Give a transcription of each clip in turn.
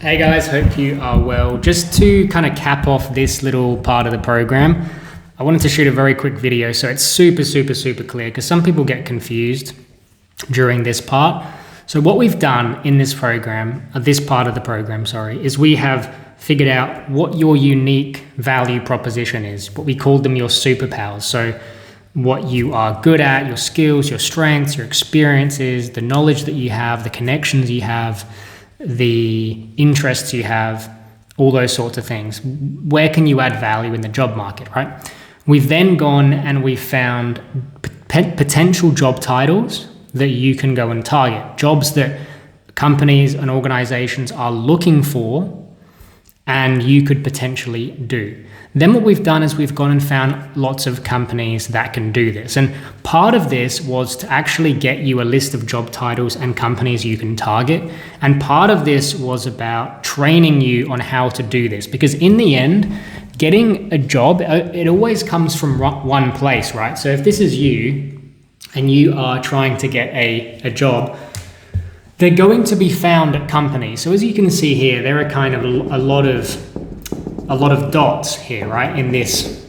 Hey guys, hope you are well. Just to kind of cap off this little part of the program, I wanted to shoot a very quick video so it's super clear because some people get confused during this part. So what we've done in this program, this part of the program, is we have figured out what your unique value proposition is, what we call them your superpowers. So what you are good at, your skills, your strengths, your experiences, the knowledge that you have, the connections you have, the interests you have, all those sorts of things. Where can you add value in the job market, right? We've then gone and we found potential job titles that you can go and target, jobs that companies and organizations are looking for and you could potentially do. Then what we've done is we've gone and found lots of companies that can do this. And part of this was to actually get you a list of job titles and companies you can target. And part of this was about training you on how to do this. Because in the end, getting a job, it always comes from one place, right? So if this is you and you are trying to get a job, they're going to be found at companies. So as you can see here, there are kind of a lot of dots here, right, in this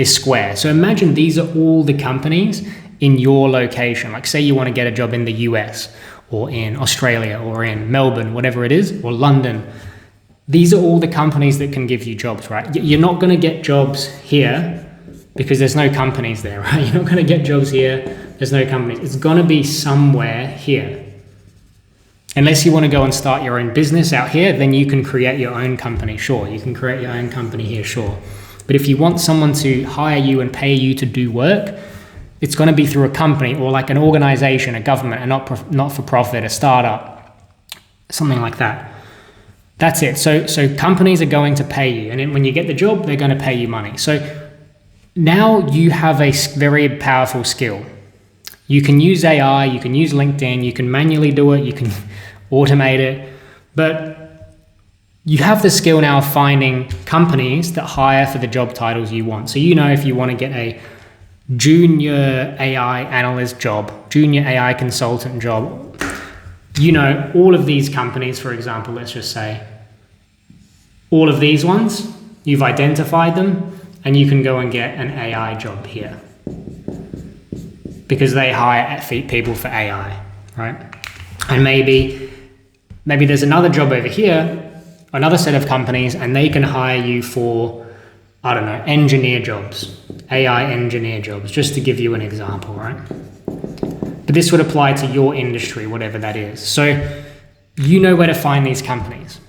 square. So imagine these are all the companies in your location. Like say you want to get a job in the US or in Australia or in Melbourne, whatever it is, or London. These are all the companies that can give you jobs, right? You're not going to get jobs here because there's no companies there, right? You're not going to get jobs here. There's no companies. It's going to be somewhere here. Unless you want to go and start your own business out here, then you can create your own company, sure. You can create your own company here, sure. But if you want someone to hire you and pay you to do work, it's going to be through a company or like an organization, a government, a not-for-profit, a startup, something like that. That's it. So companies are going to pay you. And when you get the job, they're going to pay you money. So now you have a very powerful skill. You can use AI, you can use LinkedIn, you can manually do it, you can automate it, but you have the skill now of finding companies that hire for the job titles you want. So you know if you want to get a junior AI analyst job, junior AI consultant job, you know all of these companies, for example, let's just say, all of these ones, you've identified them and you can go and get an AI job here. Because they hire people for AI, right? And maybe there's another job over here, another set of companies, and they can hire you for, I don't know, engineer jobs, AI engineer jobs, just to give you an example, right? But this would apply to your industry, whatever that is. So you know where to find these companies.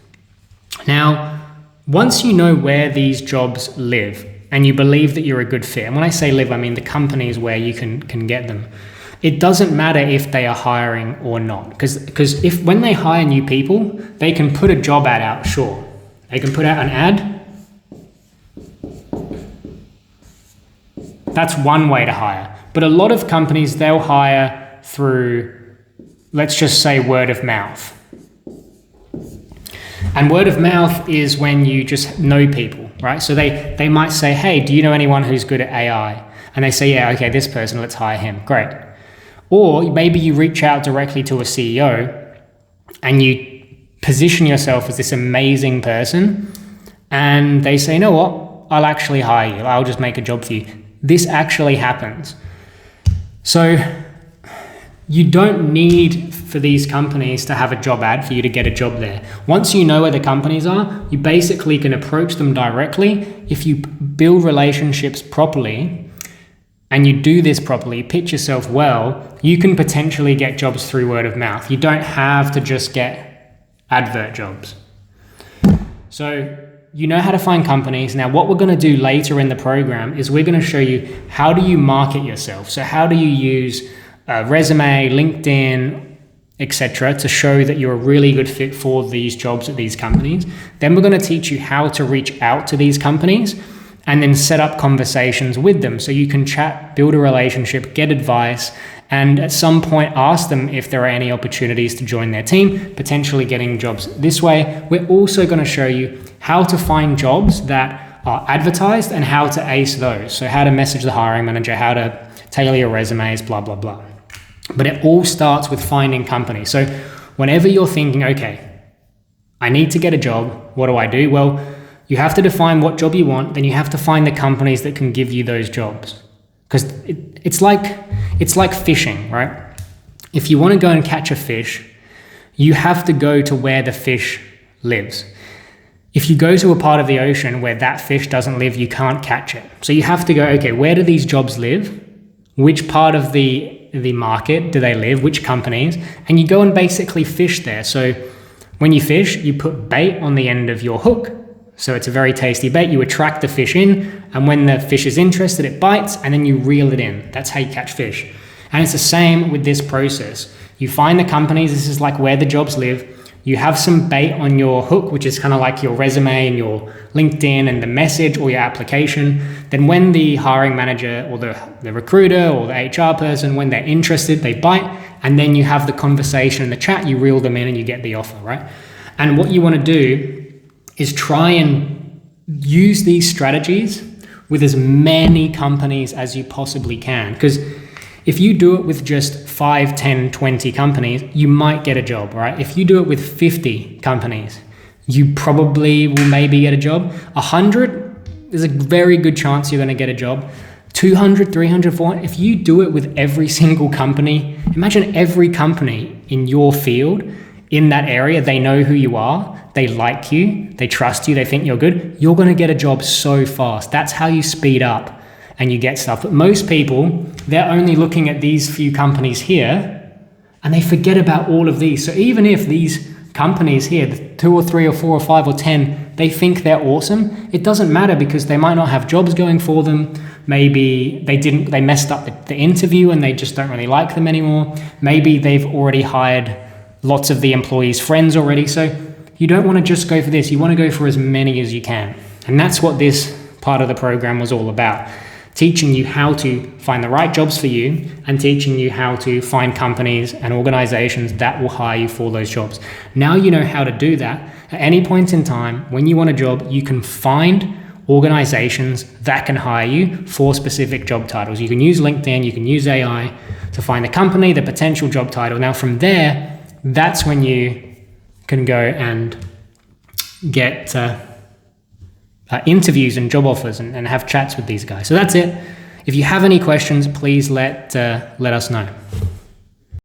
Now, once you know where these jobs live, and you believe that you're a good fit. And when I say live, I mean the companies where you can get them. It doesn't matter if they are hiring or not. Because if when they hire new people, they can put a job ad out, sure. They can put out an ad. That's one way to hire. But a lot of companies, they'll hire through, let's just say, word of mouth. And word of mouth is when you just know people, right? So they might say, hey, do you know anyone who's good at AI? And they say, yeah, okay, this person, let's hire him. Great. Or maybe you reach out directly to a CEO and you position yourself as this amazing person and they say, you know what? I'll actually hire you. I'll just make a job for you. This actually happens. So you don't need for these companies to have a job ad for you to get a job there. Once you know where the companies are, you basically can approach them directly. If you build relationships properly and you do this properly, pitch yourself well, you can potentially get jobs through word of mouth. You don't have to just get advert jobs. So you know how to find companies. Now, what we're going to do later in the program is we're going to show you how do you market yourself. So how do you use resume, LinkedIn, etc., to show that you're a really good fit for these jobs at these companies. Then we're going to teach you how to reach out to these companies and then set up conversations with them so you can chat, build a relationship, get advice, and at some point ask them if there are any opportunities to join their team, potentially getting jobs this way. We're also going to show you how to find jobs that are advertised and how to ace those. So how to message the hiring manager, how to tailor your resumes, blah, blah, blah. But it all starts with finding companies. So whenever you're thinking, okay, I need to get a job. What do I do? Well, you have to define what job you want, then you have to find the companies that can give you those jobs. Because it's like fishing, right? If you want to go and catch a fish, you have to go to where the fish lives. If you go to a part of the ocean where that fish doesn't live, you can't catch it. So you have to go, okay, where do these jobs live? Which part of the market do they live? Which companies? And you go and basically fish there. So when you fish, you put bait on the end of your hook. So it's a very tasty bait. You attract the fish in, and when the fish is interested, it bites, and then you reel it in. That's how you catch fish. And it's the same with this process. You find the companies, this is like where the jobs live. You have some bait on your hook, which is kind of like your resume and your LinkedIn and the message or your application. Then when the hiring manager or the recruiter or the HR person, when they're interested, they bite, and then you have the conversation and the chat, you reel them in and you get the offer, right? And what you want to do is try and use these strategies with as many companies as you possibly can. Because if you do it with just 5, 10, 20 companies, you might get a job, right? If you do it with 50 companies, you probably will maybe get a job. 100, there's a very good chance you're going to get a job. 200, 300, 400, if you do it with every single company, imagine every company in your field, in that area, they know who you are, they like you, they trust you, they think you're good, you're going to get a job so fast. That's how you speed up and you get stuff. But most people, they're only looking at these few companies here and they forget about all of these. So even if these companies here, the 2 or 3 or 4 or 5 or 10, they think they're awesome, it doesn't matter because they might not have jobs going for them. Maybe they messed up the interview and they just don't really like them anymore. Maybe they've already hired lots of the employees' friends already. So you don't want to just go for this. You want to go for as many as you can. And that's what this part of the program was all about. Teaching you how to find the right jobs for you and teaching you how to find companies and organizations that will hire you for those jobs. Now you know how to do that. At any point in time, when you want a job, you can find organizations that can hire you for specific job titles. You can use LinkedIn, you can use AI to find the company, the potential job title. Now from there, that's when you can go and get interviews and job offers and have chats with these guys. So that's it. If you have any questions, please let us know.